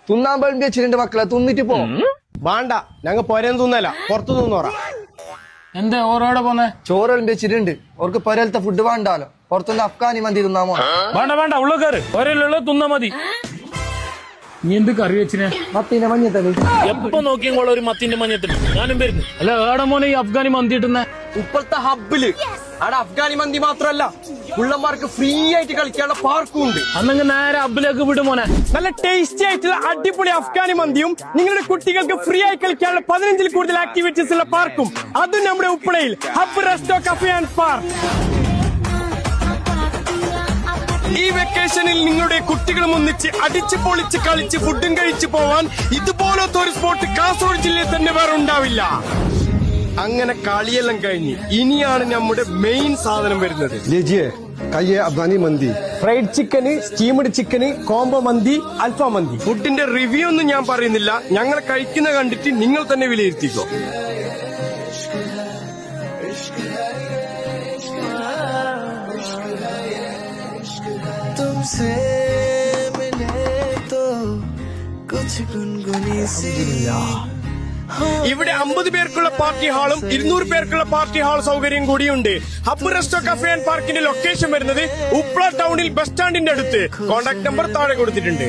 തിന്നാൻ വേണ്ടി വെച്ചിട്ടുണ്ട് മക്കളെ, തിന്നിട്ട് പോ. വേണ്ട, ഞങ്ങ പൊരേന്ന് തിന്നല, പുറത്തു നിന്നോറ. എന്താ ഓരോടെ പോന്നെ? ചോറ് വെച്ചിട്ടുണ്ട്, അവർക്ക് പൊരലത്തെ ഫുഡ് വേണ്ടാലോ. പുറത്തുനിന്ന് അഫ്ഗാനി മന്തി തിന്നാമോ? വേണ്ട ഉള്ള കയറ്, ഒരേലുള്ള തിന്നാ മതി. നീ എന്ത് കറി വെച്ചിനെ? മത്തിന്റെ മഞ്ഞത്തല്. എപ്പൊ നോക്കിയും ഒരു മത്തിന്റെ മഞ്ഞത്തിന് ഞാനും വരുന്നു. അല്ല ഏടെ മോനെ ഈ അഫ്ഗാനി മന്തി ഇട്ടുന്ന? ഇപ്പോഴത്തെ ഹബ്ബില് അവിടെ അഫ്ഗാനി മന്തി മാത്രല്ല, പിള്ളമാർക്ക് ഫ്രീ ആയിട്ട് കളിക്കാനുള്ള പാർക്കും ഉണ്ട്. അന്നെങ്കിൽ നേരെ ഹബ്ബിലേക്ക് വിടും മോനെ. നല്ല ടേസ്റ്റി ആയിട്ടുള്ള അടിപൊളി അഫ്ഗാനി മന്തിയും നിങ്ങളുടെ കുട്ടികൾക്ക് ഫ്രീ ആയി കളിക്കാനുള്ള 15-ൽ കൂടുതൽ ആക്ടിവിറ്റീസ് ഉള്ള പാർക്കും, അതും നമ്മുടെ ഉപ്പളയിൽ hub resto cafe and park. ഈ വെക്കേഷനിൽ നിങ്ങളുടെ കുട്ടികളും ഒന്നിച്ച് അടിച്ചു പൊളിച്ച് കളിച്ച് ഫുഡും കഴിച്ചു പോവാൻ ഇതുപോലത്തെ ഒരു സ്പോട്ട് കാസർഗോഡ് ജില്ലയിൽ തന്നെ വേറെ ഉണ്ടാവില്ല. അങ്ങനെ കളിയെല്ലാം കഴിഞ്ഞ് ഇനിയാണ് നമ്മുടെ മെയിൻ സാധനം വരുന്നത്. लीजिए खाइए अफगानी मंदी, ഫ്രൈഡ് ചിക്കന്, സ്റ്റീംഡ് ചിക്കന്, കോംബോ മന്തി, അൽഫാം മന്തി. ഫുഡിന്റെ റിവ്യൂ ഒന്നും ഞാൻ പറയുന്നില്ല, ഞങ്ങൾ കഴിക്കുന്ന കണ്ടിട്ട് നിങ്ങൾ തന്നെ വിലയിരുത്തിക്കോ. तुमसे मिले तो कुछ गुनगुनी सी. ഇവിടെ 50 പേർക്കുള്ള പാർട്ടി ഹാളും 200 പേർക്കുള്ള പാർട്ടി ഹാൾ സൗകര്യം കൂടിയുണ്ട്. ഹബ്ബ് റെസ്റ്റോ കഫേ ആൻഡ് പാർക്കിന്റെ ലൊക്കേഷൻ വരുന്നത് ഉപ്ല ടൗണിൽ ബസ് സ്റ്റാൻഡിന്റെ അടുത്ത്. കോൺടാക്ട് നമ്പർ താഴെ കൊടുത്തിട്ടുണ്ട്.